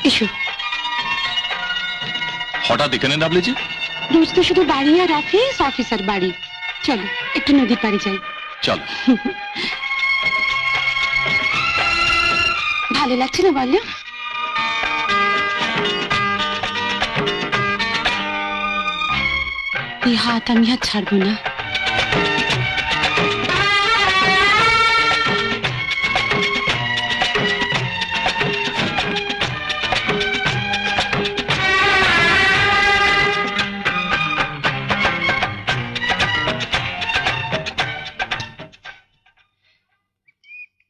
এসো। হঠাৎ এখানে নামলে যে? রোজ তো শুধু বাড়ি আর অফিস, অফিস আর বাড়ি। চলো একটু নদীর পাড়ে যাই। চলো। ভালো লাগছে না বলো? এই হাত আমি আর ছাড়বো না।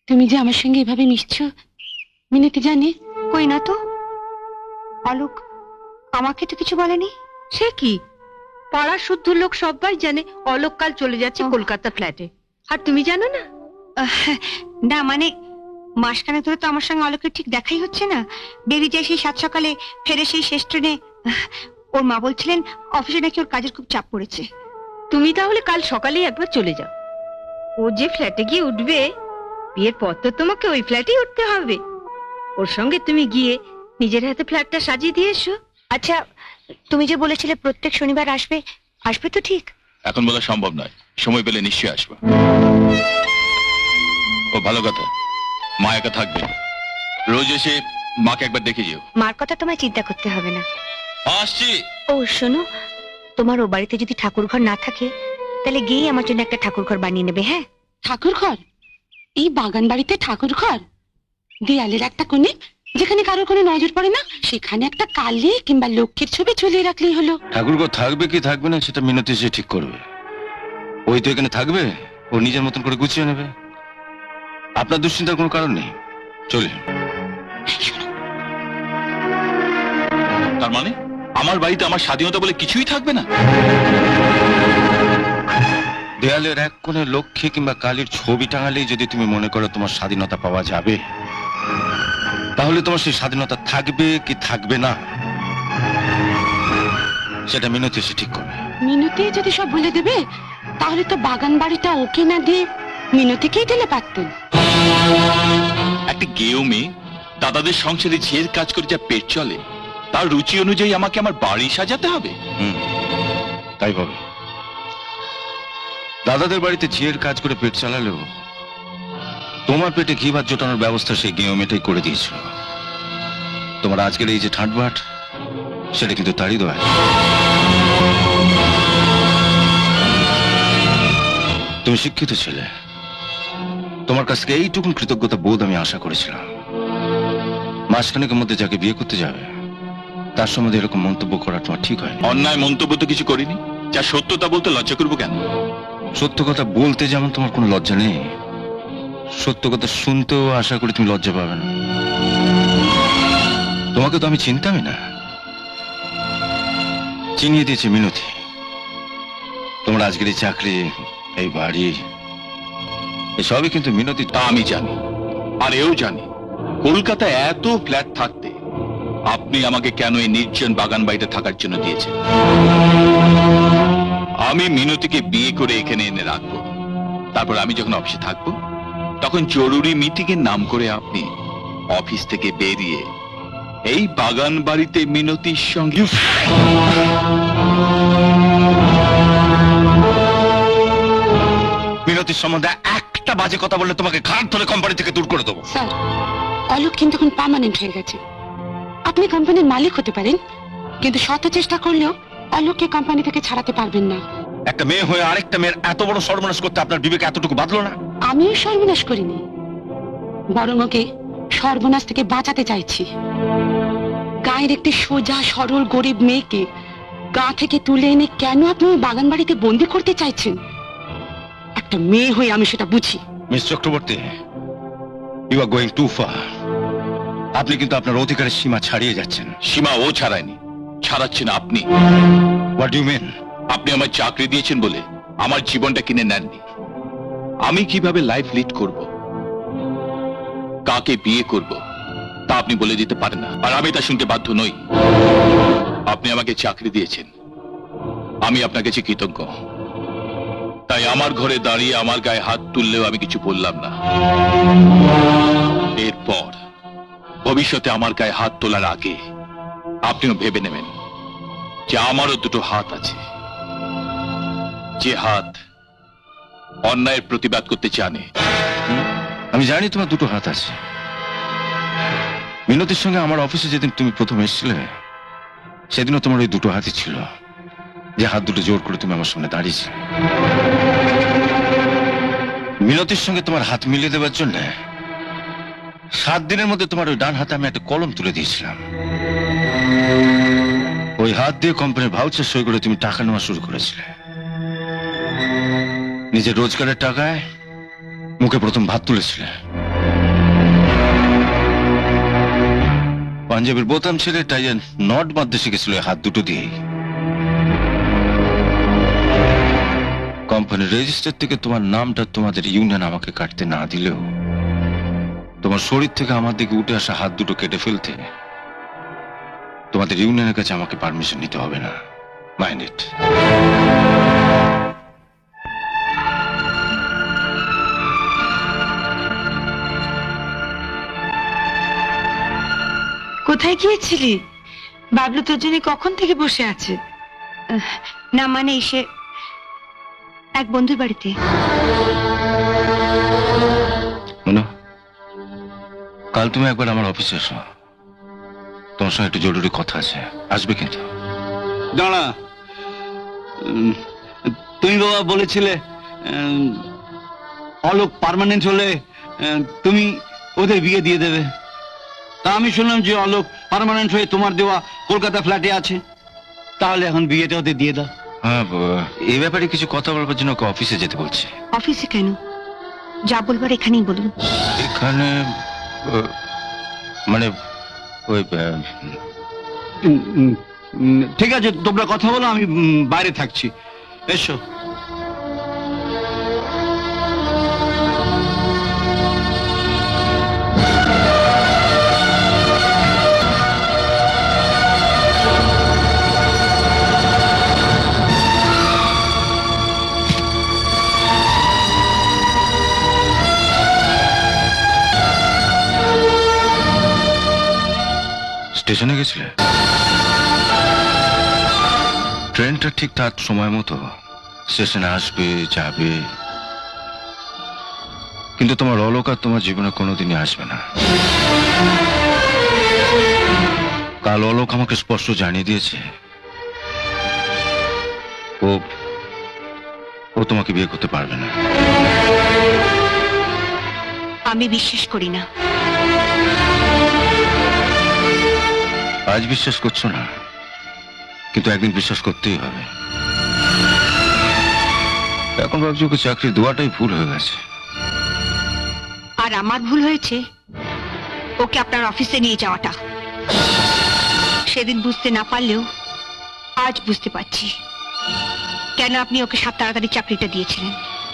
তুমি যে আমার সঙ্গে এভাবে মিশছো মিনতি জানে? কই না তো। অলোক আমাকে তো কিছু বলেনি। সে কি, পাড়ার শুদ্ধ লোক সবাই জানে অলোক কাল চলে যাচ্ছে কলকাতা ফ্ল্যাটে। আর তুমি জানো না? না মানে মাসখানেক ধরে তো আমার সঙ্গে অলোকের ঠিক দেখাই হচ্ছে না। বেরিয়ে যায় সেই 7 সকালে, ফেরে সেই শেষ ট্রেনে। ওর মা বলছিলেন অফিসে নাকি ওর কাজের খুব চাপ পড়েছে। তুমি তাহলে কাল সকালেই একবার চলে যাও। ও যে ফ্ল্যাটে গিয়ে উঠবে, বিয়ের পর তো তোমাকে ওই ফ্ল্যাটেই উঠতে হবে। ওর সঙ্গে তুমি গিয়ে নিজের হাতে ফ্ল্যাটটা সাজিয়ে দিয়ে এসো। আচ্ছা তুমি যে বলেছিলে প্রত্যেক শনিবার আসবে, আসবে তো ঠিক? এখন বলা সম্ভব নয়, সময় পেলে নিশ্চয়ই আসবো। ও ভালো কথা, মা একা থাকবে, রোজ এসে মাকে একবার দেখে যেও। মার কথা তোমায় চিন্তা করতে হবে না। আসছি। ও শোনো, তোমার ও বাড়িতে যদি ঠাকুর ঘর না থাকে তাহলে গিয়ে আমার জন্য একটা ঠাকুর ঘর বানিয়ে নেবে। হ্যাঁ? ঠাকুর ঘর? এই বাগান বাড়িতে ঠাকুর ঘর? দেয়ালের একটা কোণে যেখানে কারোর কোনো নজর পড়ে না, সেখানে একটা কালী কিংবা লক্ষ্মীর ছবি ঝুলিয়ে রাখলেই হলো। ঠাকুরঘর থাকবে কি থাকবে না সেটা মিনতি সে ঠিক করবে। ওই তো এখানে থাকবে, ও নিজের মতন করে গুছিয়ে নেবে। আপনার দুশ্চিন্তার কোনো কারণ নেই। চলে। তার মানে আমার বাড়িতে আমার স্বাধীনতা বলে কিছুই থাকবে না? দেয়ালের এক কোণে লক্ষ্মী কিংবা কালীর ছবি টাঙালেই যদি তুমি মনে করো তোমার স্বাধীনতা পাওয়া যাবে, তাহলে তোমার সেই স্বাধীনতা থাকবে কি থাকবে না সেটা মিনতি এসে ঠিক করবে। মিনতি যদি সব বলে দেবে তাহলে তো বাগান বাড়িটা ওকে না দিয়ে মিনতিকেই দিলে পারতেন। একটা গেও মেয়ে দাদাদের সংসারে ঝিয়ের কাজ করে যা পেট চলে, তার রুচি অনুযায়ী আমাকে আমার বাড়ি সাজাতে হবে? তাই ভাবে দাদাদের বাড়িতে ঝিয়ের কাজ করে পেট চালালেও তোমার পেটে ঘি ভাত জোটানোর ব্যবস্থা সেই গেও মেয়েটাই করে দিয়েছিল। তোমার আজকের এই যে ঠাটবাট, সেটা কিন্তু তারই দয়া। তুমি শিক্ষিত ছেলে, তোমার কাছ থেকে এইটুকুন কৃতজ্ঞতা বোধ আমি আশা করেছিলাম। মাসখানেকের মধ্যে যাকে বিয়ে করতে যাবে তার সম্বন্ধে এরকম মন্তব্য করা তোমার ঠিক হয়। অন্যায় মন্তব্য তো কিছু করিনি, যা সত্যতা বলতে লজ্জা করবো কেন? সত্য কথা বলতে যেমন তোমার কোনো লজ্জা নেই, সত্য কথা শুনতেও আশা করি তুমি লজ্জা পাবে না। তোমাকে তো আমি চিনতামই না, চিনিয়ে দিয়েছে মিনতি। তোমার আজকের এই চাকরি, এই বাড়ি, এসবই কিন্তু মিনতি। তা আমি জানি, আর এও জানি কলকাতায় এত ফ্ল্যাট থাকতে আপনি আমাকে কেন এই নির্জন বাগান বাড়িতে থাকার জন্য দিয়েছেন। আমি মিনতিকে বিয়ে করে এখানে এনে রাখবো, তারপর আমি যখন অফিসে থাকবো তখন জরুরি মিটিং এর নাম করে আপনি অফিস থেকে বেরিয়ে এই বাগান বাড়িতে মিনতির সঙ্গে মিনতির সম্বন্ধে একটা বাজে কথা বললে তোমাকে ঘাট ধরে কোম্পানি থেকে দূর করে দেবো। স্যার, অলোক কিন্তু এখন পার্মানেন্ট হয়ে গেছে। আপনি কোম্পানির মালিক হতে পারেন, কিন্তু শত চেষ্টা করলেও অলোককে কোম্পানি থেকে ছাড়াতে পারবেন না। একটা মেয়ে হয়ে আরেকটা মেয়ের এত বড় সর্বনাশ করতে আপনার বিবেক এতটুকু বাঁধলো না? আমিও সর্বনাশ করিনি, বরং ওকে সর্বনাশ থেকে বাঁচাতে চাইছি। গায়ের একটি সোজা সরল গরিব মেয়েকে গা থেকে তুলে এনে কেন আপনি বাগান বাড়িতে বন্দি করতে চাইছেন? একটা মেয়ে হয়ে আমি সেটা বুঝি। Miss Chakraborty, you are going too far. আপনি কিন্তু আপনার অধিকারের সীমা ছাড়িয়ে যাচ্ছেন। সীমা ও ছাড়ায়নি, ছাড়াচ্ছেন আপনি। What do you mean? আপনি আমার চাকরি দিয়েছেন বলে আমার জীবনটা কিনে নেননি। আমি কিভাবে লাইফ লিড করব, কাকে বিয়ে করব, তা আপনি বলে দিতে পারেন না, আর আমি তা শুনতে বাধ্য নই। আপনি আমাকে চাকরি দিয়েছেন, আমি আপনার কাছে কৃতজ্ঞ। তাই আমার ঘরে দাঁড়িয়ে আমার গায়ে হাত তুললেও আমি কিছু বললাম না। এরপর ভবিষ্যতে আমার গায়ে হাত তোলার আগে আপনিও ভেবে নেবেন যে আমারও দুটো হাত আছে, যে হাত অন্যায়ের প্রতিবাদ করতে জানে। আমি জানি তোমার দুটো হাত আছে। মিনতির সঙ্গে আমার অফিসে যেদিন তুমি প্রথম এসেছিলে সেদিনও তোমার ওই দুটো হাতই ছিল, যে হাত দুটো জোর করে তুমি আমার সামনে দাঁড়িয়েছিলে। মিনতির সঙ্গে তোমার হাত মিলিয়ে দেওয়ার জন্য 7 দিনের মধ্যে তোমার ওই ডান হাতে আমি একটা কলম তুলে দিয়েছিলাম। ওই হাত দিয়ে কোম্পানির ভাউচার সই করে তুমি টাকা নেওয়া শুরু করেছিলে। নিজের রোজগারের টাকায় মুখে প্রথম ভাত তুলেছিলে। পাঞ্জাবের বোতাম ছেড়ে টাইয়ের নট বাঁধতে শিখেছিল হাত দুটো দিয়ে। কোম্পানির রেজিস্টার থেকে তোমার নামটা তোমাদের ইউনিয়ন আমাকে কাটতে না দিলেও তোমার শরীর থেকে আমার দিকে উঠে আসা হাত দুটো কেটে ফেলতে তোমাদের ইউনিয়নের কাছে আমাকে পারমিশন নিতে হবে না। Mind it. কোথায় গিয়েছিলি? বাবলু তোর জন্য কখন থেকে বসে আছে। না মানে এসে এক বন্ধুর বাড়িতে। শোনো, কাল তুমি একবার আমার অফিসে এসো, তোমার সঙ্গে একটু জরুরি কথা আছে। আসবে কিন্তু? দাঁড়া, তুমি বাবা বলেছিলে অলোক পার্মানেন্ট হলে তুমি ওদের বিয়ে দিয়ে দেবে। তা আমি শুনলাম যে অলোক পার্মানেন্ট হয়ে তোমার দেওয়া কলকাতা ফ্ল্যাটে আছে, তাহলে এখন বিয়েটা ওদের দিয়ে দাও। হ্যাঁ, এই ব্যাপারে কিছু কথা বলবার জন্য ওকে অফিসে যেতে বলছে। অফিসে কেন? যা বলবার এখানেই বলুন। এখানে মানে ওই ঠিক আছে, তোমরা কথা বলো, আমি বাইরে থাকছি। এসো। স্টেশনে গেছিলে? ট্রেনটা ঠিক তার সময় মতো স্টেশনে আসবে যাবে, কিন্তু তোমার অলোক আর তোমার জীবনে কোনোদিনই আসবে না। কাল অলোক আমাকে স্পষ্ট জানিয়ে দিয়েছে ও তোমাকে বিয়ে করতে পারবে না। আমি বিশ্বাস করি না। আজ বিশ্বাস করছো না, কিন্তু একদিন বিশ্বাস করতেই হবে। এখন ভাবছি ওকে চাকরি দেওয়াটাই ভুল হয়ে গেছে। আর আমার ভুল হয়েছে ওকে আপনার অফিসে নিয়ে যাওয়াটা। সেদিন বুঝতে না পারলেও আজ বুঝতে পারছি কেন আপনি ওকে সাত তাড়াতাড়ি চাকরিটা দিয়েছিলেন।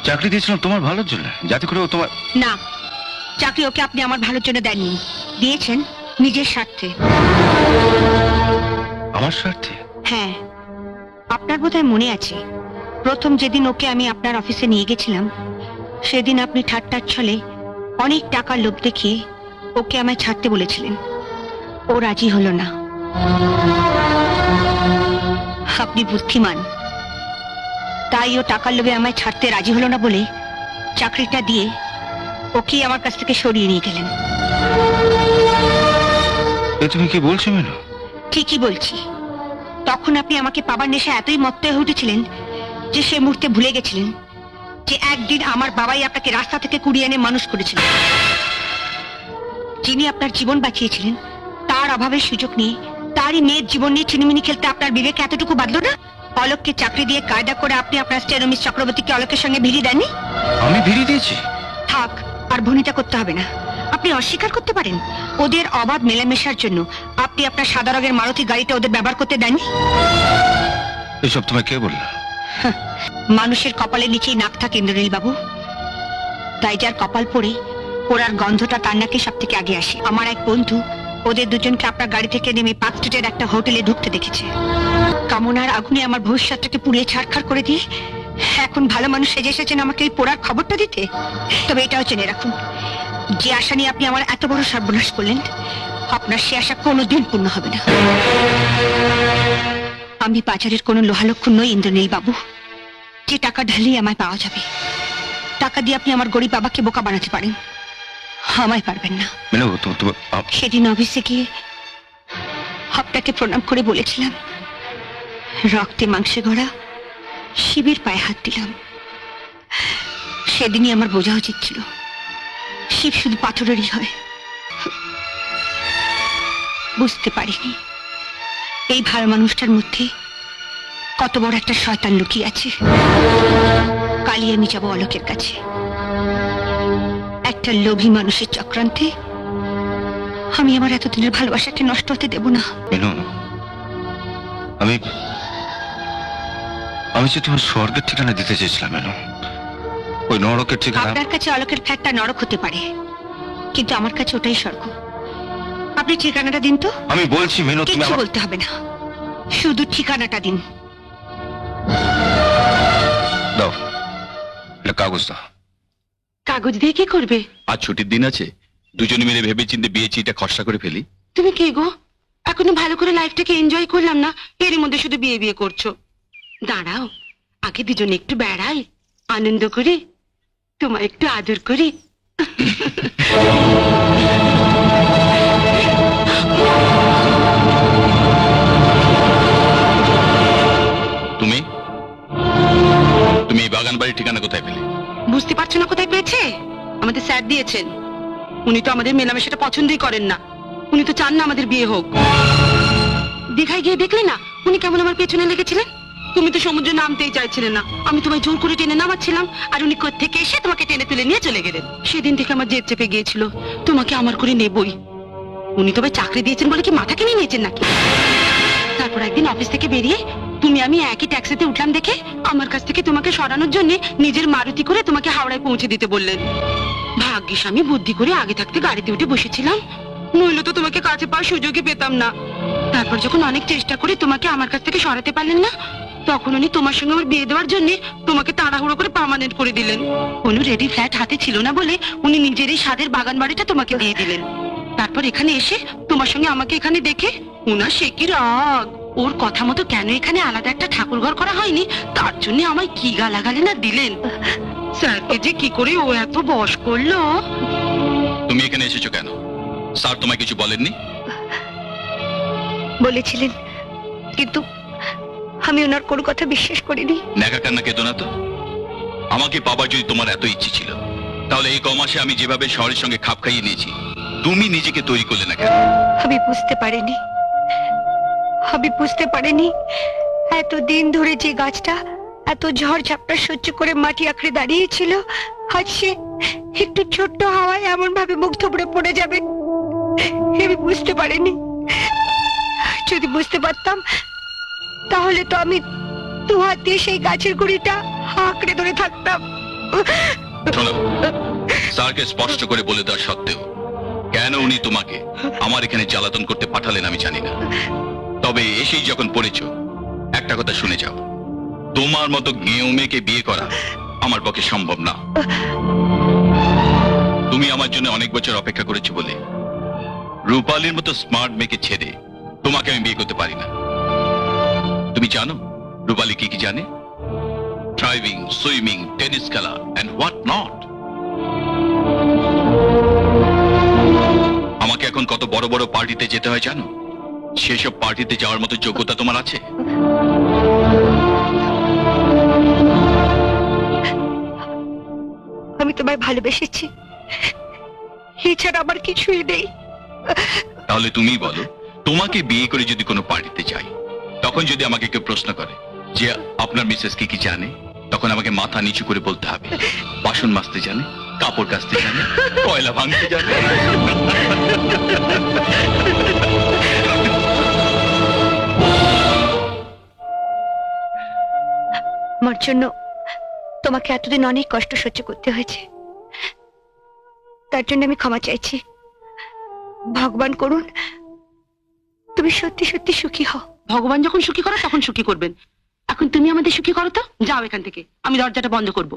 চাকরি দিয়েছিলাম তোমার ভালোর জন্য, যাতে করে ও তোমার... না, চাকরি ওকে আপনি আমার ভালোর জন্য দেননি, দিয়েছেন নিজের স্বার্থে। আমার স্বার্থে? হ্যাঁ, আপনার বোধহয় মনে আছে প্রথম যেদিন ওকে আমি আপনার অফিসে নিয়ে গেছিলাম সেদিন আপনি ঠাট্টার ছলে অনেক টাকার লোভ দেখিয়ে ওকে আমায় ছাড়তে বলেছিলেন। ও রাজি হলো না। আপনি বুদ্ধিমান, তাই ও টাকার লোভে আমায় ছাড়তে রাজি হলো না বলে চাকরিটা দিয়ে ওকে আমার কাছ থেকে সরিয়ে নিয়ে গেলেন। তুমি কি বলছো মেনু? ঠিকই বলছি। তখন আপনি আমাকে পাবার নেশা এতই মত্ত হয়ে উঠেছিলেন যে সে মুহূর্তে ভুলে গেছিলেন যে একদিন আমার বাবাই আপনাকে রাস্তা থেকে কুড়িয়ে এনে মানুষ করেছিলেন। যিনি আপনার জীবন বাঁচিয়েছিলেন তার অভাবের সুযোগ নিয়ে তারই মেয়ের জীবন নিয়ে চিনিমিনি খেলতে আপনার বিবেক এতটুকু বাঁধলো না? অলোককে চাকরি দিয়ে কায়দা করে আপনি আপনার স্টেনো মিস চক্রবর্তীকে অলোকের সঙ্গে ভিড়িয়ে দেননি? আমি ভিড়িয়ে দিয়েছি? থাক, আর ভনিতা করতে হবে না। আপনি অস্বীকার করতে পারেন ওদের অবাধ মেলামেশার জন্য আপনি আপনার সাদা রঙের মারুতি গাড়িটা ওদের ব্যবহার করতে দেননি। এসব তোমায় কে বললো? মানুষের কপালের নিচেই নাক থাকে ইন্দ্রনীল বাবু, তাই যার কপাল পড়ে পোড়ার গন্ধটা তার নাকে সব থেকে আগে আসে। আমার এক বন্ধু ওদের দুজনকে আপনার গাড়ি থেকে নেমে পার্ক স্ট্রিটের একটা হোটেলে ঢুকতে দেখেছে। কামনার আগুনে আমার ভবিষ্যৎটাকে পুড়িয়ে ছাড়খাড় করে দিয়ে এখন ভালো মানুষ সেজে এসেছেন আমাকে এই পোড়ার খবরটা দিতে। তবে এটাও জেনে রাখুন, যে আশা নিয়ে আপনি আমার এত বড় সর্বনাশ করলেন আপনার সে আশা কোনোদিন পূর্ণ হবে না। আমি বাজারের কোনো লোহালক্ষ্য নই ইন্দ্রনীল বাবু, যে টাকা ঢালিয়ে আমায় পাওয়া যাবে। টাকা দিয়ে আপনি আমার গরিব বাবাকে বোকা বানাতে পারেন, আমায় পারবেন না। মিনু সেদিন অফিসে গিয়ে আপনাকে প্রণাম করে বলেছিলাম, রক্তে মাংসে গড়া শিবের পায়ে হাত দিলাম। সেদিনই আমার বোঝা উচিত ছিল শিব শুধু পাথরেরই হয়। বুঝতে পারিনি এই ভালো মানুষটার মধ্যে কত বড় একটা শয়তান লুকিয়ে আছে। কালই আমি যাব অলোকের কাছে। একটা লোভী মানুষের চক্রান্তে আমি আমার এতদিনের ভালোবাসাকে নষ্ট হতে দেব না। মিনু, আমি যে তোমার স্বর্গের ঠিকানা দিতে চেয়েছিলাম মিনু, ওই নরকের ঠিকানা। আপনার কাছে অলোকের ফ্ল্যাটটা নরক হতে পারে, কিন্তু আমার কাছে ওটাই স্বর্গ। আপনি ঠিকানাটা দিন তো। আমি বলছি মিনু, তুমি কিছু আমার বলতে হবে না, শুধু ঠিকানাটা দিন। দাও, এটা কাগজ দাও। কাগজ দিয়ে কি করবে? আজ ছুটির দিন আছে, দুজনে মিলে ভেবে চিন্তে বিয়ে চিঠিটা খসড়া করে ফেলি। তুমি কে গো? এখনো ভালো করে লাইফটাকে এনজয় করলাম না, এরই মধ্যে শুধু বিয়ে বিয়ে করছো। দাঁড়াও, আগে দুজনে একটু বেড়াই, আনন্দ করি, তোমায় একটু আদর করি। তুমি এই বাগান বাড়ির ঠিকানা কোথায় পেলে? বুঝতে পারছো না কোথায় পেয়েছে? আমাদের স্যার দিয়েছেন। উনি তো আমাদের মেলামেশাটা পছন্দই করেন না, উনি তো চান না আমাদের বিয়ে হোক। দীঘায় গিয়ে দেখলে না উনি কেমন আমার পেছনে লেগেছিলেন? তুমি তো সমুদ্রে নামতেই চাইছিলে না, আমি তোমায় জোর করে টেনে নামাচ্ছিলাম, আর উনি কোত্থেকে এসে তোমাকে টেনে তুলে নিয়ে চলে গেলেন। সেদিন থেকে আমার জেদ চেপে গিয়েছিল তোমাকে আমার করে নেবই। উনি তবে চাকরি দিয়েছেন বলে কি মাথা কিনে নিয়েছেন নাকি? তারপর একদিন অফিস থেকে বেরিয়ে তুমি আমি একই ট্যাক্সিতে উঠলাম দেখে আমার কাছ থেকে তোমাকে সরানোর জন্য নিজের মারুতি করে তোমাকে হাওড়ায় পৌঁছে দিতে বললেন। ভাগ্যিস আমি বুদ্ধি করে আগে থাকতে গাড়িতে উঠে বসেছিলাম, নইলে তো তোমাকে কাছে পাওয়ার সুযোগই পেতাম না। তারপর যখন অনেক চেষ্টা করে তোমাকে আমার কাছ থেকে সরাতে পারলেন না, তখন উনি তোমার সঙ্গে আমার বিয়ে দেওয়ার জন্য তোমাকে তাড়াহুড়ো করে পার্মানেন্ট করে দিলেন। কোনো রেডি ফ্ল্যাট হাতে ছিল না বলে উনি নিজের এই স্বাদের বাগান বাড়িটা তোমাকে দিয়ে দিলেন। তারপর এখানে এসে তোমার সঙ্গে আমাকে এখানে দেখে উনার সে কি রাগ। ওর কথা মতো কেন এখানে আলাদা একটা ঠাকুর ঘর করা হয়নি তার জন্য আমায় কি গালাগালি না দিলেন। স্যারকে যে কি করে ও এত বশ করলো। তুমি এখানে এসেছো কেন? স্যার তোমায় কিছু বলেননি? বলেছিলেন, কিন্তু আমি ওনার কোনো কথা বিশ্বাস করিনি। নেকা কান্না কেঁদো না তো। আমাকে পাবার যদি তোমার এত ইচ্ছে ছিল, তাহলে এই কমাসে আমি যেভাবে শহরের সঙ্গে খাপ খাইয়ে নিয়েছি, তুমি নিজেকে তৈরি করলে না কেন? আমি বুঝতে পারিনি এতদিন ধরে যে গাছটা এত ঝড় ঝাপটা সহ্য করে মাটি আঁকড়ে দাঁড়িয়েছিল, আজ সে একটু ছোট্ট হাওয়ায় এমন ভাবে মুখ থুবড়ে পড়ে যাবে। আমি বুঝতে পারিনি। যদি বুঝতে পারতাম তাহলে তো আমি দু হাত দিয়ে সেই গাছের গুড়িটা আঁকড়ে ধরে থাকতাম। শোনো, স্যারকে স্পষ্ট করে বলে দেওয়া সত্ত্বেও কেন উনি তোমাকে আমার এখানে জ্বালাতন করতে পাঠালেন আমি জানি না। তবে এসেই যখন পড়েছো, একটা কথা শুনে যাও, তোমার মতো গেঁয়ো মেয়েকে বিয়ে করা আমার পক্ষে সম্ভব না। তুমি আমার জন্য অনেক বছর অপেক্ষা করেছো বলে রূপালীর মতো স্মার্ট মেয়েকে ছেড়ে তোমাকে আমি বিয়ে করতে পারি না। তুমি জানো রূপালী কি কি জানে? ড্রাইভিং, সুইমিং, টেনিস খেলা এন্ড হোয়াট নট। আমাকে এখন কত বড় বড় পার্টিতে যেতে হয় জানো? সেসব পার্টিতে যাওয়ার মতো যোগ্যতা তোমার আছে? আমি তোমায় ভালোবেসেছি, এছাড়া আমার কিছুই নেই। তাহলে তুমি বলো, তোমাকে বিয়ে করে যদি কোনো পার্টিতে যাই, তখন যদি আমাকে কেউ প্রশ্ন করে যে আপনার মিসেস কি কি জানে, তখন আমাকে মাথা নিচু করে বলতে হবে বাসন মাজতে জানে, কাপড় কাচতে জানে, কয়লা ভাঙতে জানে। আমার জন্য তোমাকে এতদিন অনেক কষ্ট সহ্য করতে হয়েছে, তার জন্য আমি ক্ষমা চাইছি। ভগবান করুন তুমি সত্যি সত্যি সুখী হও। ভগবান যখন সুখী করে তখন সুখী করবেন। এখন তুমি আমাদের সুখী করো তো। যাও এখান থেকে, আমি দরজাটা বন্ধ করব।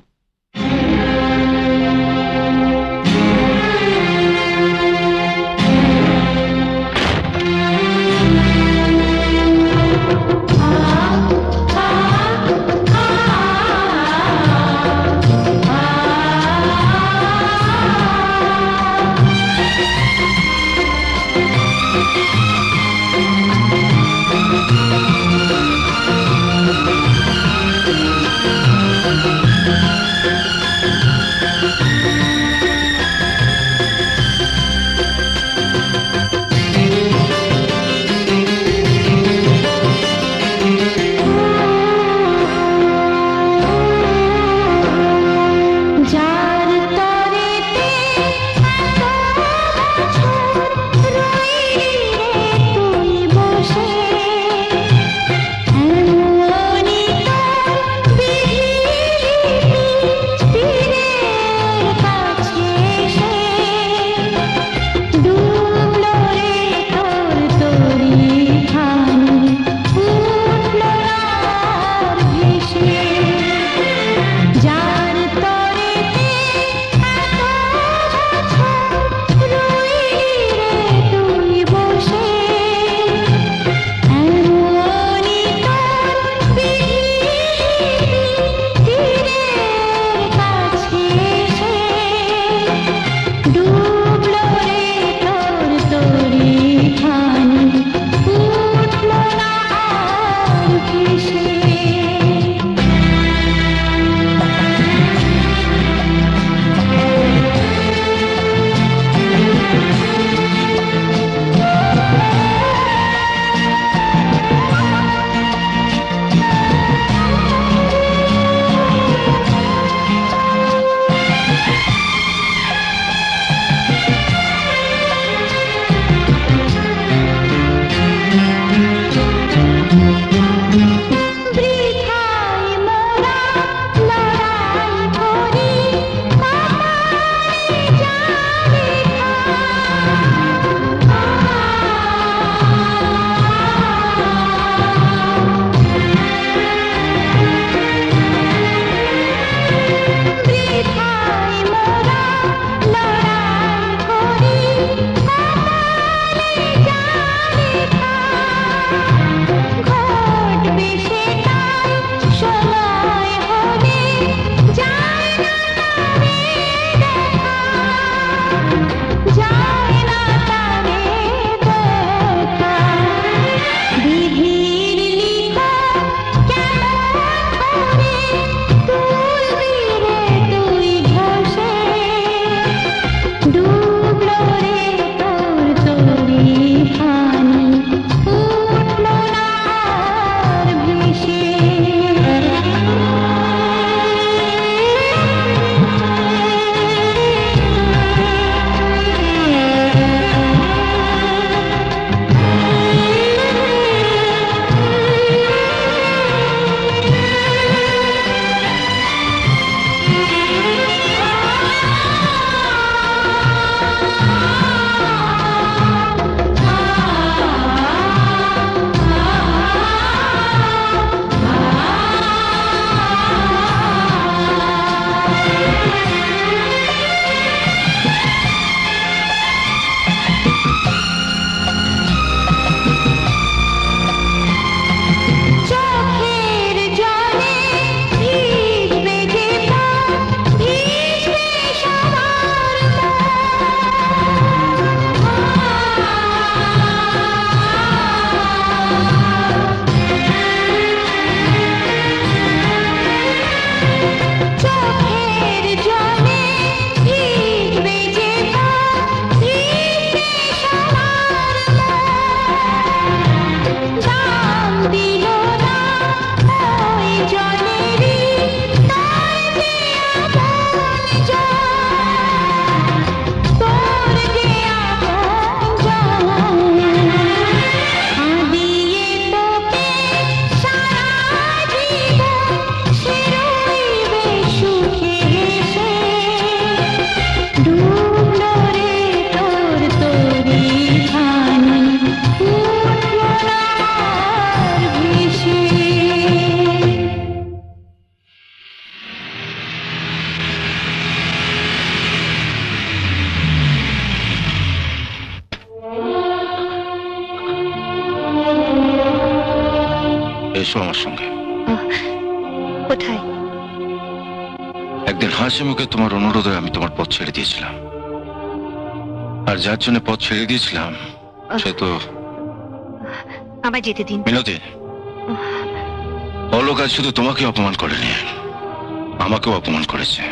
এসো আমার সঙ্গে। কোথায়? একদিন হাসি মুখে তোমার অনুরোধে আমি তোমার পথ ছেড়ে দিয়েছিলাম, আর যার জন্য পথ ছেড়ে দিয়েছিলাম সে তো আমায় যেতে দিন। মিনতি, অলোক আজ শুধু তোমাকে অপমান করেনি, আমাকেও অপমান করেছে।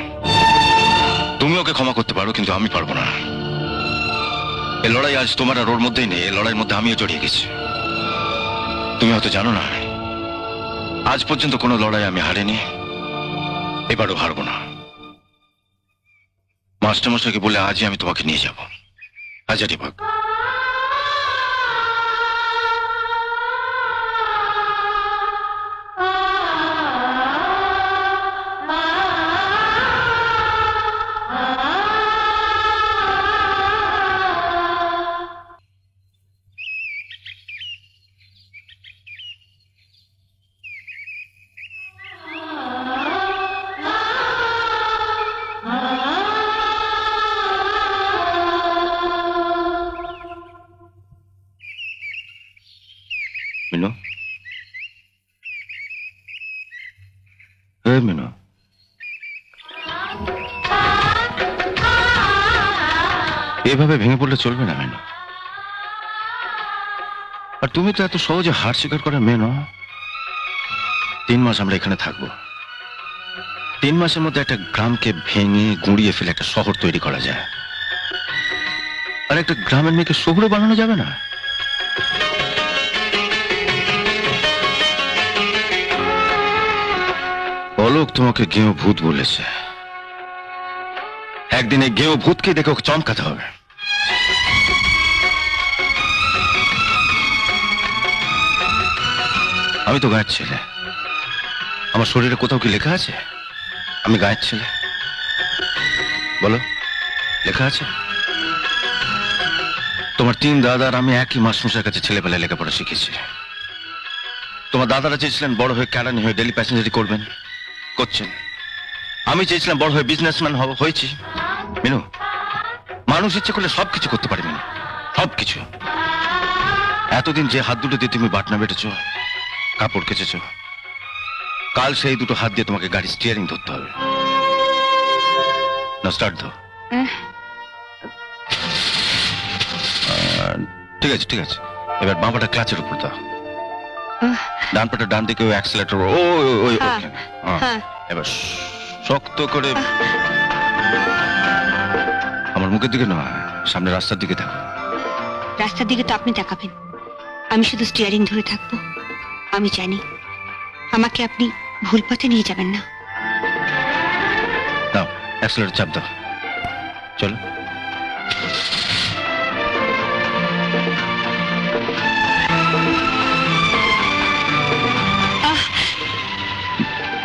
তুমি ওকে ক্ষমা করতে পারো, কিন্তু আমি পারবো না। এই লড়াই আজ তোমার আর ওর মধ্যেই নেই, এই লড়াইয়ের মধ্যে আমিও জড়িয়ে গেছি। তুমি হয়তো জানো না, আজ পর্যন্ত কোনো লড়াই আমি হারিনি, এবারও হারবো না। মাস্টারমশাইকে বলে আজই আমি তোমাকে নিয়ে যাব হাজারিবাগ। মিনু, মিনু, এভাবে ভেঙে পড়লে চলবে না মিনু। আর তুমি তো এত সহজে হার স্বীকার করার মেয়ে নও। 3 মাস আমরা এখানে থাকবো। 3 মাসের মধ্যে একটা গ্রামকে ভেঙে গুঁড়িয়ে ফেলে একটা শহর তৈরি করা যায়, আর একটা গ্রামের মেয়েকে শহরে বানানো যাবে না। অলোক তোমাকে গেঁয়ো ভূত বলেছে, একদিন এই গেঁয়ো ভূতকে দেখে ওকে চমকাতে হবে। আমি তো গায়ের ছেলে, আমার শরীরে কোথাও কি লেখা আছে আমি গায়ের ছেলে? বলো, লেখা আছে? তোমার 3 দাদা আর আমি একই মাস্টারমশাইয়ের কাছে ছেলেবেলায় লেখাপড়া শিখেছি। তোমার দাদারা চেয়েছিলেন বড় হয়ে কেরানি হয়ে ডেলি প্যাসেঞ্জারি করবেন, করছেন। আমি চেয়েছিলাম বড় হয়ে বিজনেসম্যান হব, হয়েছি। মিনু, মানুষ ইচ্ছে করলে সবকিছু করতে পারে মিনু, সবকিছু। এতদিন যে হাত দুটো দিয়ে তুমি বাটনা বেটেছো, কাপড় কেচেছো, কাল সেই দুটো হাত দিয়ে তোমাকে গাড়ি স্টিয়ারিং ধরতে হবে। না, স্টার্ট দাও। ঠিক আছে, ঠিক আছে। এবার বাঁ পাটা ক্লাচের উপর দাও, ডান পাটা ডান দিকে অ্যাক্সিলারেটর। ওই এবার শক্ত করে আমার মুখের দিকে নয়, সামনে রাস্তার দিকে দেখো। রাস্তার দিকে তো আপনি তাকাবেন, আমি শুধু স্টিয়ারিং ধরে থাকবো। আমি জানি আমাকে আপনি ভুল পথে নিয়ে যাবেন না। দাও, অ্যাক্সিলারেটর চাপ দাও, চলো।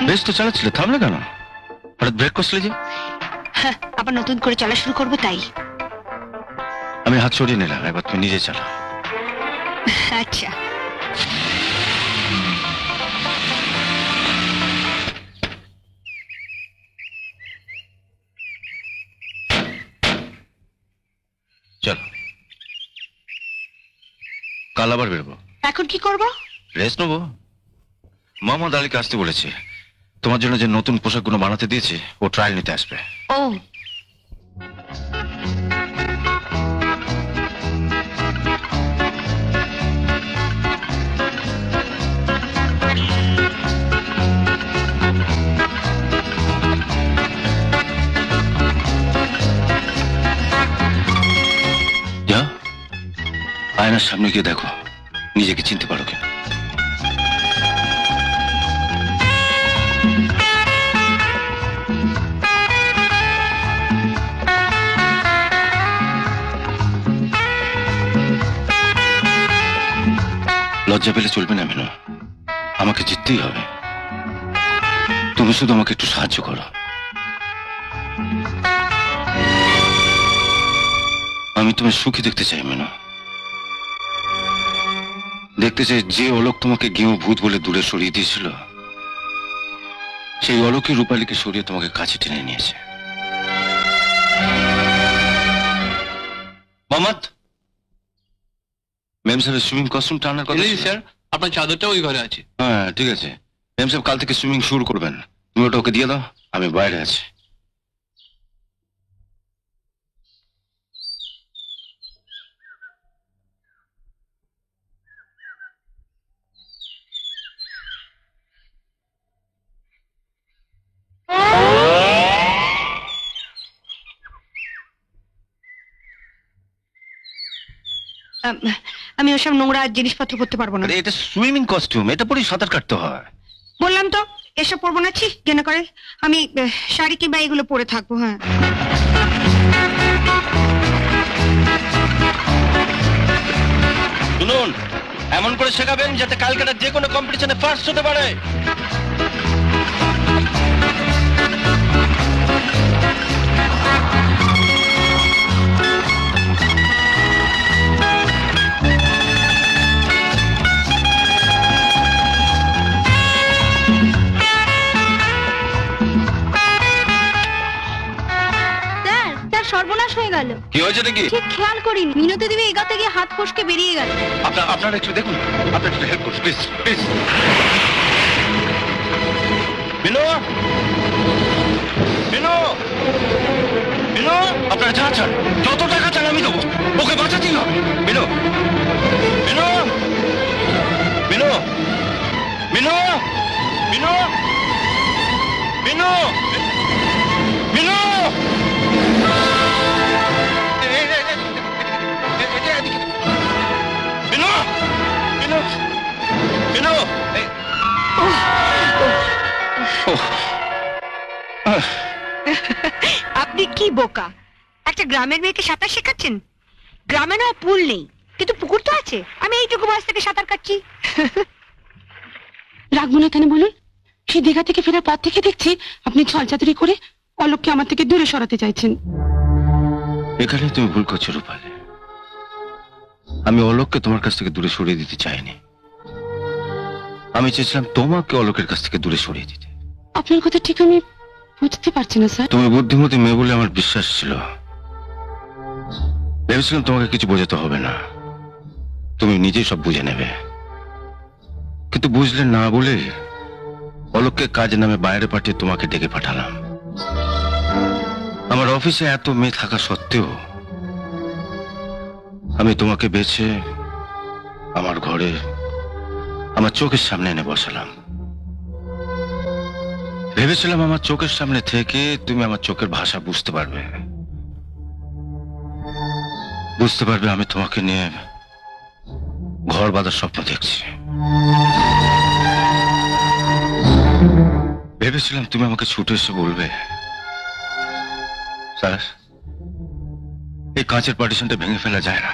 বেশ তো চালাচ্ছিলে, থামলে কেন? হঠাৎ ব্রেক করছিলে যে? আবার নতুন করে চলা শুরু করবো তাই। আমি হাত সরিয়ে নিলাম, এবার তুমি নিজে চালাও। আচ্ছা। চলো, কাল আবার বেরোবো। এখন কি করব? রেস্ট নেবো। মোহাম্মদ আলীকে আসতে বলেছে, তোমার জন্য যে নতুন পোশাকগুলো বানাতে দিয়েছে ও ট্রায়াল নিতে আসবে। ও, যাও, আয়নার সামনে গিয়ে দেখো নিজেকে চিনতে পারো কিনা। লজ্জা পেলে চলবে না মিনু, আমাকে জিততেই হবে। তুমি শুধু আমাকে একটু সাহায্য করো। আমি তোমায় সুখী দেখতে চাই মিনু, দেখতে চাই যে অলোক তোমাকে গেঁয়ো ভূত বলে দূরে সরিয়ে দিয়েছিল, সেই অলোকের রূপালীকে সরিয়ে তোমাকে কাছে টেনে নিয়েছে। মোহাম্মদ, মেম সাহেবের সুইমিং কস্টিউম টানার কথা ছিল। স্যার, আপনার চাদরটা ওই ঘরে আছে। হ্যাঁ ঠিক আছে, এম সাহেব কাল থেকে সুইমিং শুরু করবেন, তুমি ওটা ওকে দিয়ে দাও, আমি বাইরে আছি। আমি ওসব নোংরা জিনিসপত্র করতে পারবো না। আরে এটা সুইমিং কস্টিউম, এটা পরেই সাঁতার কাটতে হয়। বললাম তো এসব পরবো না, ছি কেন করে। আমি শাড়ি কিংবা এগুলো পরে থাকবো। হ্যাঁ শুনুন, এমন করে শেখাবেন যাতে কালকেটা যে কোনো কম্পিটিশনে ফার্স্ট হতে পারে। স্যার সর্বনাশ হয়ে গেল। কি হয়েছে নাকি? ঠিক খেয়াল করিনি, মিনতি দেবী এগাতে গিয়ে হাত ফসকে বেরিয়ে গেল। আপনারা একটু দেখুন, আপনারা একটু হেল্প করুন প্লিজ প্লিজ। বিনু, বিনু, বিনু, আপনারা যা চান, যত টাকা চান আমি দেবো, ওকে বাঁচাতেই হবে। বিনু, বিনু, বিনু, বিনু, বিনু, বিনু, বিনু। বিনু, বিনু, বিনু, আপনি কি বোকা, একটা গ্রামের মেয়েকে সাঁতার শেখাচ্ছেন? গ্রামে নয় পুল নেই, কিন্তু পুকুর তো আছে। আমি এইটুকু বয়স থেকে সাঁতার কাটছি। রাখবো না কেন বলুন? সেই দীঘা থেকে ফেরার পর থেকে দেখছি আপনি ছলচাতুরি করে অলোককে আমার থেকে দূরে সরাতে চাইছেন। এখানে তুমি ভুল করছো রূপালী। আমি অলোককে তোমার কাছ থেকে দূরে সরিয়ে দিতে চাইনি, আমি চেয়েছিলাম তোমাকে অলোকের কাছ থেকে দূরে সরিয়ে দিতে। আপনার কথা ঠিক আমি বুঝতে পারছি না স্যার। তুমি বুদ্ধিমতী মেয়ে বলে আমার বিশ্বাস ছিল, ভেবেছিলাম তোমাকে কিছু বোঝাতে হবে না, তুমি নিজেই সব বুঝে নেবে। কিন্তু বুঝলে না বলে অলোককে কাজের নামে বাইরে পাঠিয়ে তোমাকে ডেকে পাঠালাম। আমার অফিসে এত মেয়ে থাকা সত্ত্বেও আমি তোমাকে বেছে আমার ঘরে আমার চোখের সামনে এনে বসালাম। ভেবেছিলাম আমার চোখের সামনে থেকে তুমি আমার চোখের ভাষা বুঝতে পারবে, বুঝতে পারবে আমি তোমাকে নিয়ে ঘর বাঁধার স্বপ্ন দেখছি। ভেবেছিলাম তুমি আমাকে ছুটে এসে বলবে, স্যার এই কাঁচের পার্টিশনটা ভেঙে ফেলা যায় না।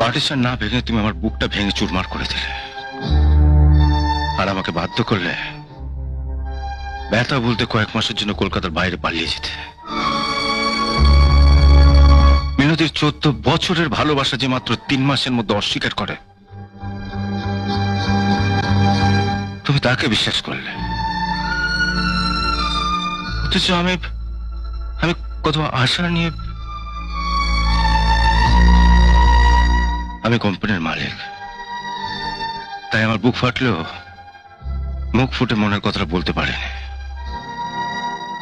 পার্টিশন না ভেঙে তুমি আমার বুকটা ভেঙে চুরমার করে দিলে, আর আমাকে বাধ্য করলে ব্যথা বলতে কয়েক মাসের জন্য কলকাতার বাইরে পালিয়ে যেতে। মিনতির 14 বছরের ভালোবাসা যে মাত্র 3 মাসের মধ্যে অস্বীকার করে, তুমি তাকে বিশ্বাস করলে। অথচ আমি কত আশা নিয়ে, আমি কোম্পানির মালিক, তাই আমার বুক ফাটলেও মুখ ফুটে মনের কথাটা বলতে পারিনি।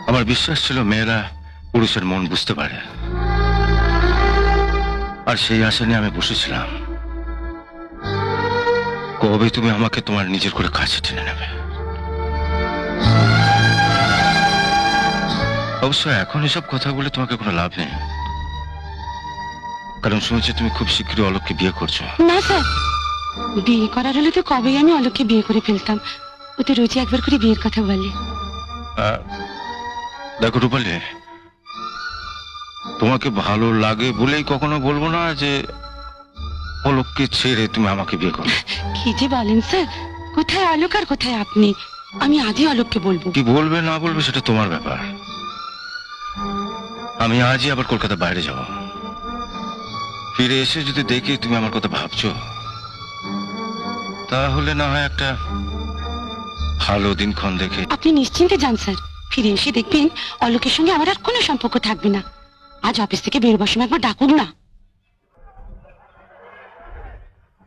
আমার বিশ্বাস ছিল মেয়েরা পুরুষের মন বুঝতে পারে, আর সেই আশা নিয়ে আমি বসেছিলাম কবে তুমি আমাকে তোমার নিজের করে কাছে টেনে নেবে। অবশ্য এখন এসব কথা বলে তোমাকে কোনো লাভ নেই, কারণ শুনেছি তুমি খুব শীঘ্রই অলোককে বিয়ে করছো। না স্যার, বিয়ে করার হলে তো কবেই আমি অলোককে বিয়ে করে ফেলতাম। ও তো রোজই একবার করে বিয়ের কথা বলে। দেখো রূপালী, তোমাকে ভালো লাগে বলেই কখনো বলবো না যে অলোককে ছেড়ে তুমি আমাকে বিয়ে করো। কি যে বলেন স্যার, কোথায় অলোক আর কোথায় আপনি? আমি আজই অলোককে বলবো। কি বলবে না বলবে সেটা তোমার ব্যাপার। আমি আজই আবার কলকাতা বাইরে যাব, ফিরে এসে যদি দেখি তুমি আমার কথা ভাবছো, তাহলে না হয় একটা ভালো দিনক্ষণ দেখে। আপনি নিশ্চিন্তে যান স্যার, ফিরে এসে দেখবেন অলোকের সঙ্গে আমার আর কোনো সম্পর্ক থাকবে না। আজ অফিস থেকে বেরোবার সময় একবার ডাকুন না।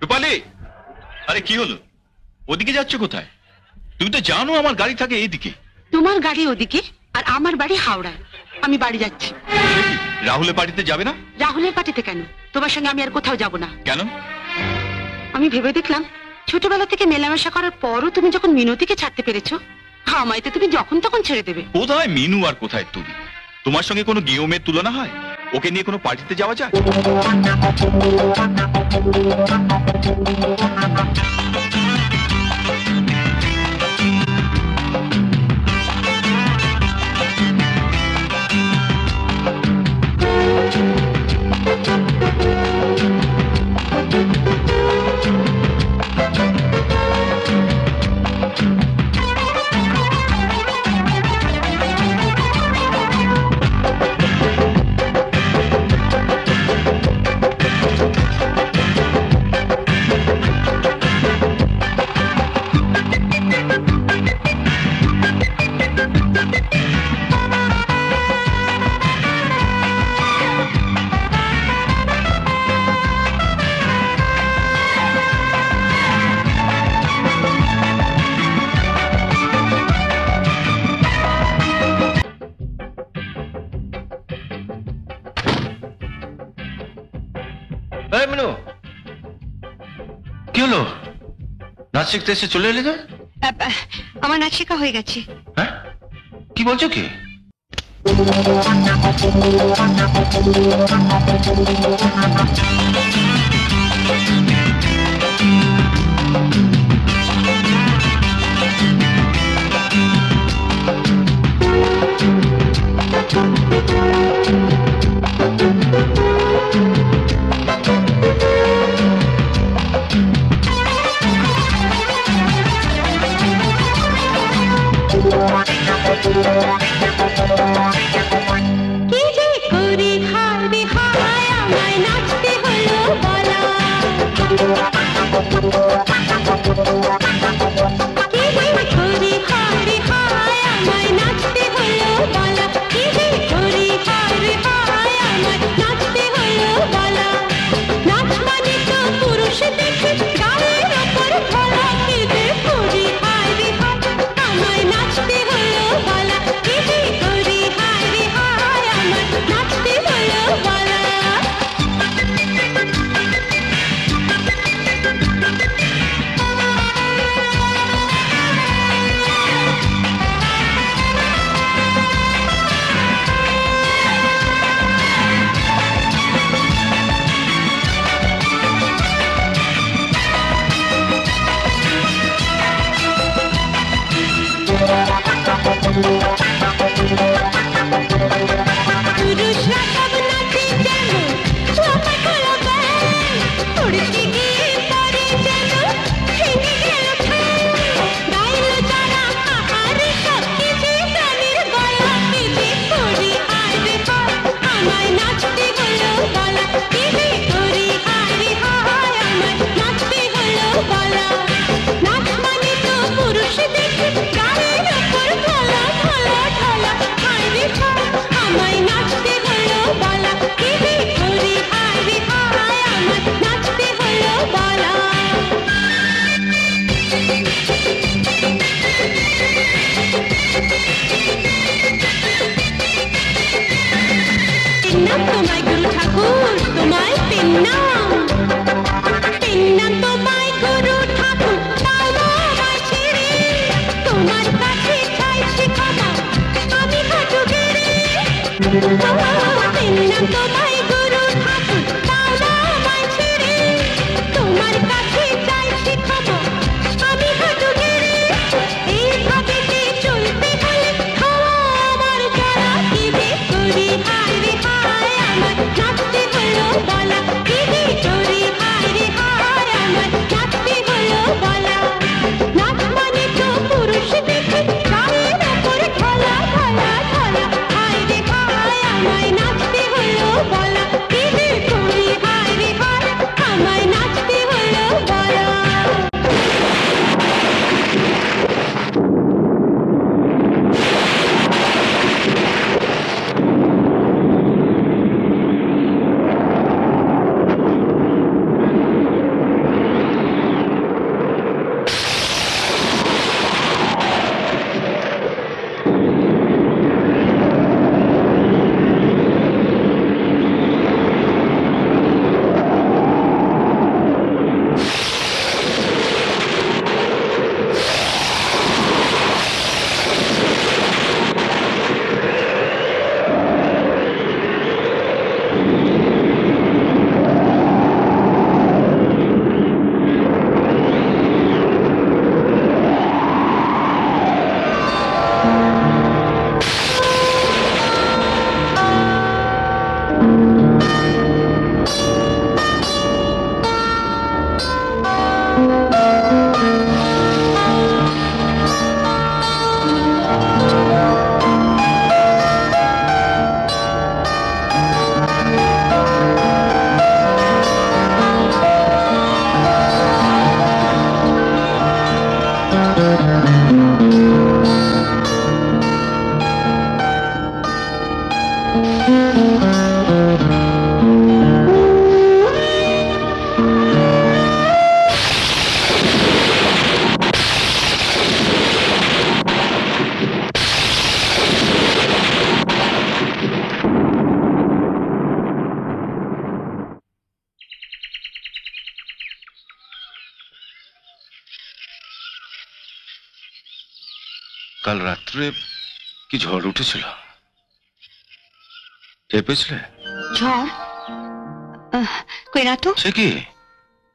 রূপালী, আরে কি হলো? ওদিকে যাচ্ছ কোথায়? তুমি তো জানো আমার গাড়ি থাকে এইদিকে। তোমার গাড়ি ওদিকে আর আমার বাড়ি হাওড়ায়। আমি বাড়ি যাচ্ছি। রাহুলের পার্টিতে যাবে না? রাহুলের পার্টিতে কেন? তোমার সঙ্গে আমি আর কোথাও যাব না। কেন? আমি ভেবে দেখলাম ছোটবেলা থেকে মেলামেশা করার পরও তুমি যখন মিনতিকে ছাড়তে পেরেছো, আমায় তো তুমি যখন তখন ছেড়ে দেবে। কোথায় মিনু আর কোথায় তুমি? তোমার সঙ্গে কোনো গিয়েমের তুলনা হয়? ওকে নিয়ে কোনো পার্টিতে যাওয়া যায়? এই মিনু, কি হলো? নাচ শিখতে এসে চলে এলে যে? আমার নাচ শেখা হয়ে গেছে। হ্যাঁ, কি বলছো কি? কি যে করি হায় রে হায়, আমায় নাচতে হলো বলা। কি যে করি হায় রে হায়, আমায় নাচতে হলো বলা। কি যে করি হায় রে হায়, আমায় নাচতে হলো বলা। নাচ মানে তো পুরুষ দেখে গায়ের ওপর ধরা। কি যে করি হায় রে হায়, আমায় নাচতে হলো বলা। কি যে করি হায় রে হায়, আমায় নাচতে হলো বলা। পুরুষরা সব নাচে যেন লোপা খোলা ব্যাং, উড়তে গিয়ে পরে যেন ভেঙে গেল ঠ্যাং। গাইল যারা আহারে সব কিছু প্রাণীর গলা। কি যে করি হায় রে হায়, আমায় নাচতে হলো বলা। কি যে করি হায় রে হায়, আমায় নাচতে হলো বলা। নাচ মানে তো পুরুষ দেখে গায়ের ওপর ঢলা ঢলা ঢলা। হায় রে হায়, আমায় নাচতে হলো বলা। কি যে করি হায় রে হায়, আমায় নাচতে হলো বলা। পিন্নাম তোমায় গুরু ঠাকুর, তোমায় পিন্নাম। পিন্নাম তোমায় গুরু ঠাকুর, তাও আমায় ছেড়ে। তোমার কাছে চাইছি ক্ষমা, আমি হাঁটু গেড়ে। পিন্নাম তোমায় গুরু ঠাকুর, তাও আমায় ছেড়ে। তোমার কাছে চাইছি ক্ষমা, আমি হাঁটু গেড়ে। এইভাবে যে চলতে হলে খাওয়া আমার জ্বালা। কি যে করি হায় রে হায়, আমায় নাচতে হলো বলা। কি যে করি হায় রে হায়, আমায় নাচতে হলো বলা। নাচ মানে তো পুরুষ দেখে গায়ের ওপর ঢলা ঢলা ঢলা। হায় রে হায়, আমায় নাচতে হলো বলা। কাল রাত্রে কি ঝড় উঠেছিল, টের পেয়েছিলে? ঝড়? কই না তো। সে কি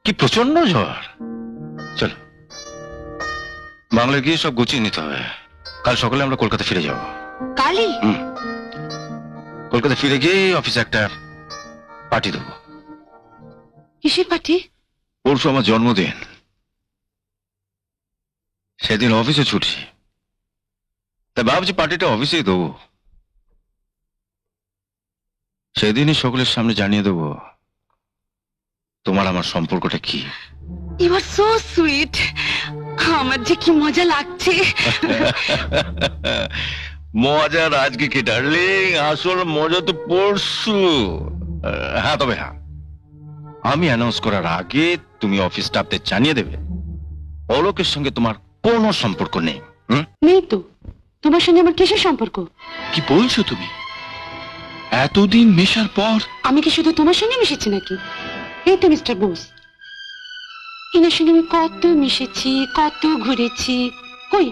কি প্রচন্ড ঝড়। চলো বাংলায় গিয়ে সব গুছিয়ে নিতে হবে, কাল সকালে আমরা কলকাতা ফিরে যাব। কালই? কলকাতা ফিরে গিয়ে অফিসে একটা পার্টি দেবো। কিসের পার্টি? পরশু আমার জন্মদিন, সেদিন অফিসে ছুটি, তাই ভাবছি পার্টিটা অফিসেই দেবো। সেদিনই সকলের সামনে জানিয়ে দেবো তোমার আমার সম্পর্কটা কি। You are so sweet. আমার যে কি মজা লাগছে। মজার আজকে কি ডার্লিং, আসল মজা তো পরশু। হ্যাঁ তবে হ্যাঁ, আমি অ্যানাউন্স করার আগে তুমি অফিস স্টাফদের জানিয়ে দেবে অলোকের সঙ্গে তোমার কোনো সম্পর্ক নেই। নেই তো, তোমার সঙ্গে আমার কিসের সম্পর্ক? কি বলছো তুমি? এতদিন মেশার পর আমি কি শুধু তোমার সঙ্গে মিশেছি নাকি? এই তো মিস্টার বোস, এনার সঙ্গে আমি কত মিশেছি, কত ঘুরেছি। কই,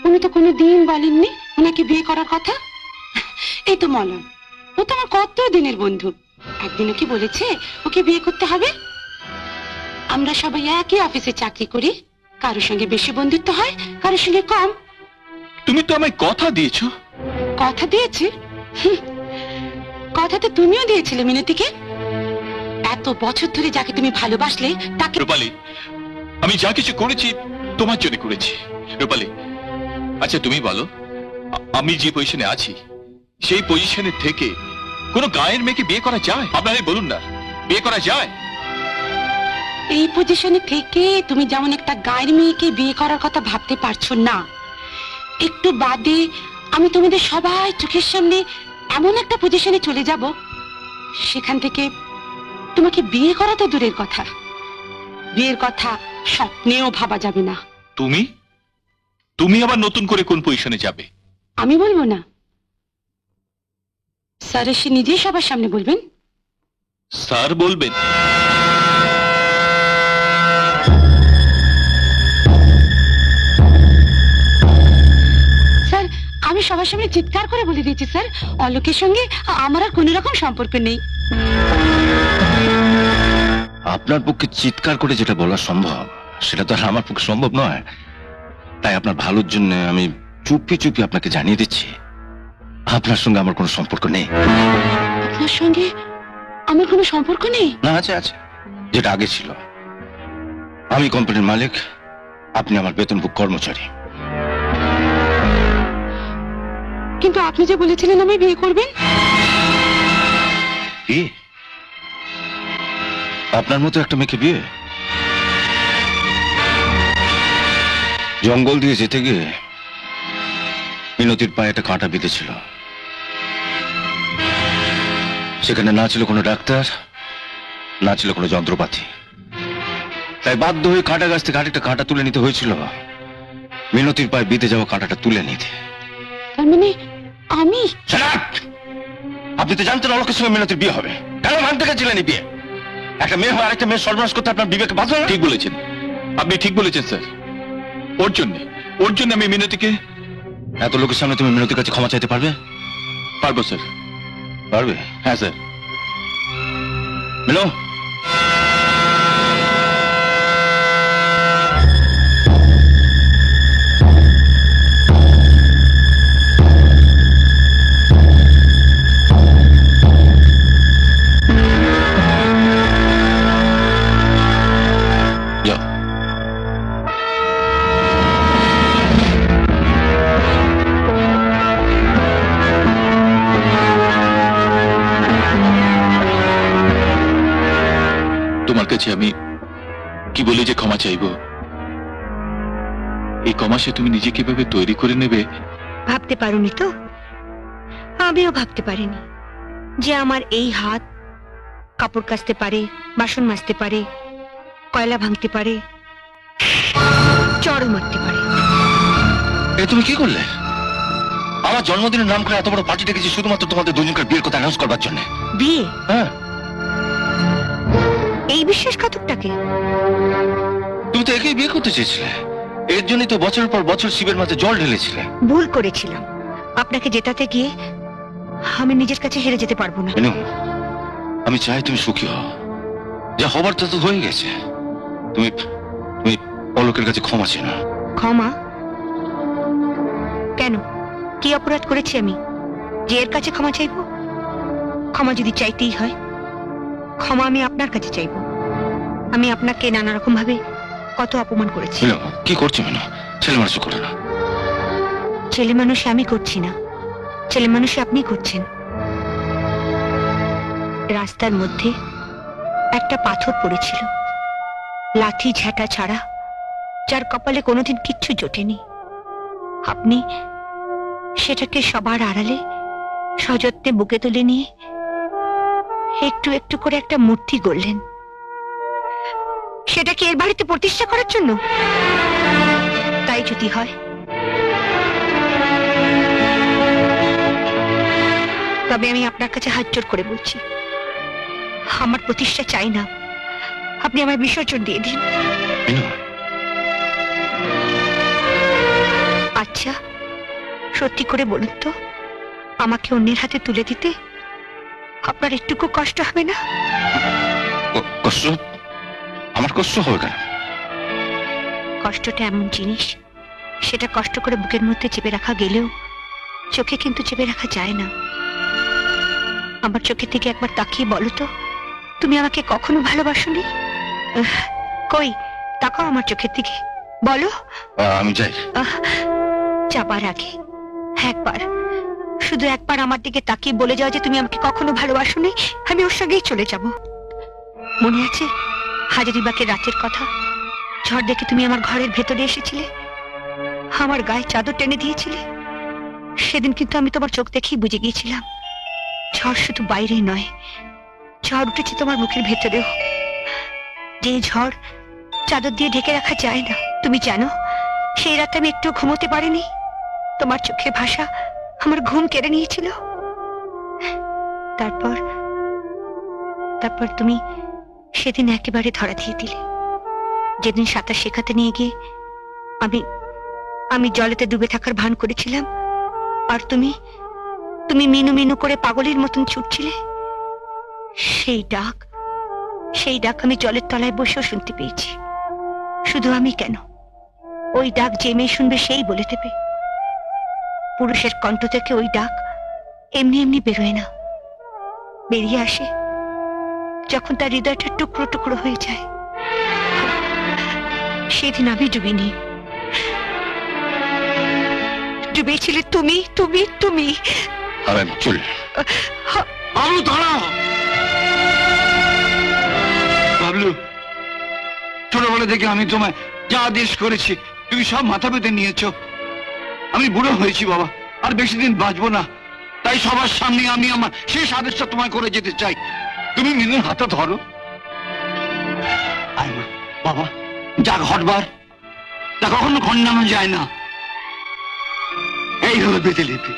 উনি তো কোনোদিন বলেননি ওনাকে বিয়ে করার কথা। এই তো মলয়, ও তো আমার কত দিনের বন্ধু, একদিনও কি বলেছে ওকে বিয়ে করতে হবে? আমরা সবাই একই অফিসে চাকরি করি, কারোর সঙ্গে বেশি বন্ধুত্ব হয়, কারোর সঙ্গে কম। তুমি তো আমায় কথা দিয়েছো। কথা দিয়েছে? কথা তো তুমিও দিয়েছিলে মিনতিকে। এত বছর ধরে যাকে তুমি ভালোবাসলে তাকে। রূপালী, আমি যা কিছু করেছি তোমার জন্য করেছি। রূপালী, আচ্ছা তুমি বলো, আমি যে পজিশনে আছি সেই পজিশনে থেকে কোনো গায়ের মেয়েকে বিয়ে করা যায়? আপনারাই বলুন না, বিয়ে করা যায়? এই পজিশনে থেকে তুমি যেমন একটা গায়ের মেয়েকে বিয়ে করার কথা ভাবতে পারছো না, একটু বাদে আমি তোমাদের সবাই চোখের সামনে এমন একটা পজিশনে চলে যাব, সেখান থেকে তোমাকে বিয়ে করা তো দূরের কথা, বিয়ের কথা স্বপ্নেও ভাবা যাবে না। তুমি তুমি আবার নতুন করে কোন পজিশনে যাবে? আমি বলবো না, স্যার এসে নিজেই সবার সামনে বলবেন। স্যার বলবেন? স্যার, আমি সবার সামনে চিৎকার করে বলে দিয়েছি স্যার, অলোকের সঙ্গে আমার আর কোনো রকম সম্পর্ক নেই। আপনার পক্ষে চিৎকার করে যেটা বলা সম্ভব সেটা তো আর আমার পক্ষে সম্ভব নয়, তাই আপনার ভালোর জন্য আমি চুপি চুপি আপনাকে জানিয়ে দিচ্ছি আপনার সঙ্গে আমার কোনো সম্পর্ক নেই। আপনার সঙ্গে আমার কোনো সম্পর্ক নেই? না, আছে আছে, যেটা আগে ছিল। আমি কোম্পানির মালিক, আপনি আমার বেতনভোগ কর্মচারী। কিন্তু আপনি যে বলেছিলেন আমি বিয়ে করবেন। বিয়ে? আপনার মতো একটা মেয়েকে বিয়ে? জঙ্গল দিয়ে যেতে গিয়ে মিনতির পায়ে একটা কাঁটা বিঁধেছিল, সেখানে না ছিল কোনো ডাক্তার, না ছিল কোনো যন্ত্রপাতি, তাই বাধ্য হয়ে কাঁটা গাছ থেকে আরেকটা কাঁটা তুলে নিতে হয়েছিল মিনতির পায়ে বিঁধে যাওয়া কাঁটাটা তুলে নিতে। তার মানে আমি? Shut up! আপনি তো জানতেন অলোকের সঙ্গে মিনতির বিয়ে হবে, কেন মানতে গেছিলেন এই বিয়ে? একটা মেয়ে হয় আরেকটা মেয়ে সর্বনাশ করতে আপনার বিবেকে বাধা না? ঠিক বলেছেন, আপনি ঠিক বলেছেন স্যার। ওর জন্য আমি মিনতিকে। এত লোকের সামনে তুমি মিনতির কাছে ক্ষমা চাইতে পারবে? পারবো স্যার। পারবে? হ্যাঁ স্যার। মিলো, যাও। তোমার কাছে আমি কি বলে যে ক্ষমা চাইবো? এই কমাসে তুমি নিজে কিভাবে তৈরি করে নেবে ভাবতে পারোনি তো? আমিও ভাবতে পারিনি যে আমার এই হাত কাপড় কাচতে পারে, বাসন মাজতে পারে, কয়লা ভাঙতে পারে, চড় মারতে পারে। এ তুমি কি করলে? আমার জন্মদিনের নাম করে এত বড় পার্টি ডেকেছি শুধুমাত্র তোমাদের দুজনকার বিয়ের কথা অ্যানাউন্স করবার জন্য। বিয়ে? হ্যাঁ। এই বিশ্বাসঘাতকটাকে? তুমি তো একেই বিয়ে করতে চেয়েছিলে, এর জন্যই তো বছরের পর বছর শিবের মাঝে জল ঢেলেছিলে। ভুল করেছিলাম, আপনাকে জেতাতে গিয়ে আমি নিজের কাছে হেরে যেতে পারবো না। মিনু, আমি চাই তুমি সুখী হও। যা হবার তা তো হয়ে গেছে। তুমি তুমি অলোকের কাছে ক্ষমা চেয়ে নাও। ক্ষমা? কেন? কি অপরাধ করেছি আমি যে এর কাছে ক্ষমা চাইবো? ক্ষমা যদি চাইতেই হয়, ক্ষমা আমি আপনার কাছে চাইবো। আমি আপনাকে নানা রকম ভাবে কত অপমান করেছি। মিনু, কি করছো মিনু? ছেলে মানুষ করে না। ছেলে মানুষে আমি করছি না, ছেলে মানুষে আপনি করছেন। রাস্তার মধ্যে একটা পাথর পড়েছিল, লাঠি ঝাঁটা ছাড়া, যার কপালে কোনোদিন কিচ্ছু জোটেনি। আপনি সেটাকে সবার আড়ালে সযত্নে বুকে তুলে নিয়ে একটু একটু করে একটা মূর্তি গড়লেন। সেটাকে এর বাড়িতে প্রতিষ্ঠা করার জন্য? তাই যদি হয়, তবে আমি আপনার কাছে হাত জোড় করে বলছি, আমার প্রতিষ্ঠা চাই না, আপনি আমায় বিসর্জন দিয়ে দিন। মিনু, আচ্ছা, সত্যি করে বলুন তো, আমাকে অন্যের হাতে তুলে দিতে আপনার একটুকু কষ্ট হবে না? কষ্ট? আমার কষ্ট হবে কেন? কষ্টটা এমন জিনিস, সেটা কষ্ট করে বুকের মধ্যে চেপে রাখা গেলেও চোখে কিন্তু চেপে রাখা যায় না। আমার চোখের দিকে একবার তাকিয়ে বলো তো, তুমি আমাকে কখনো ভালোবাসোনি? কই, তাকাও আমার চোখের দিকে, বলো। আমি যাই। যাবার আগে একবার, শুধু একবার আমার দিকে তাকিয়ে বলে যাও যে তুমি আমাকে কখনো ভালোবাসোনি, আমি ওর সঙ্গেই চলে যাব। মনে আছে হাজারিবাগের রাতের কথা? ঝড় দেখে তুমি আমার ঘরের ভেতরে এসেছিলে, আমার গায়ে চাদর টেনে দিয়েছিলে। সেদিন কিন্তু আমি তোমার চোখ দেখেই বুঝে গিয়েছিলাম, ঝড় শুধু বাইরেই নয়, ঝড় উঠেছে তোমার মুখের ভেতরেও। যে ঝড় চাদর দিয়ে ঢেকে রাখা যায় না। তুমি জানো, সেই রাতে আমি একটু ঘুমোতে পারিনি, তোমার চোখের ভাষা আমার ঘুম কেড়ে নিয়েছিল। তারপর তারপর তুমি সেদিন একেবারে ধরা দিয়ে দিলে। যেদিন সাঁতার শেখাতে নিয়ে গিয়ে আমি জলেতে ডুবে থাকার ভান করেছিলাম, আর তুমি তুমি মিনু মিনু করে পাগলের মতন ছুটছিলে। সেই ডাক আমি জলের তলায় বসেও শুনতে পেয়েছি। শুধু আমি কেন, ওই ডাক যে মেয়ে শুনবে সেই বলে দেবে। পুরুষের কণ্ঠ থেকে ওই ডাক এমনি এমনি বেরোয় না, বেরিয়ে আসে যখন তার হৃদয়টা টুকরো টুকরো হয়ে যায়। সেদিন আমি ডুবিনি, ডুবেছিলে তুমি তুমি তুমি আর আমি চল। বাবলু, দাঁড়াও। বাবলু, ছোটবেলা থেকে আমি তোমায় যা আদেশ করেছি তুমি সব মাথা পেতে নিয়েছো। আমি বুড়ো হয়েছি বাবা, আর বেশি দিন বাঁচবো না, তাই সবার সামনে আমি আমার শেষ আদেশটা তোমায় করে যেতে চাই। তুমি মিনুর হাতে ধরো। আয় মা, বাবা, যা ঘটবার তা কখনো খণ্ডানো যায় না। এই হলো বেঁধে লিপি।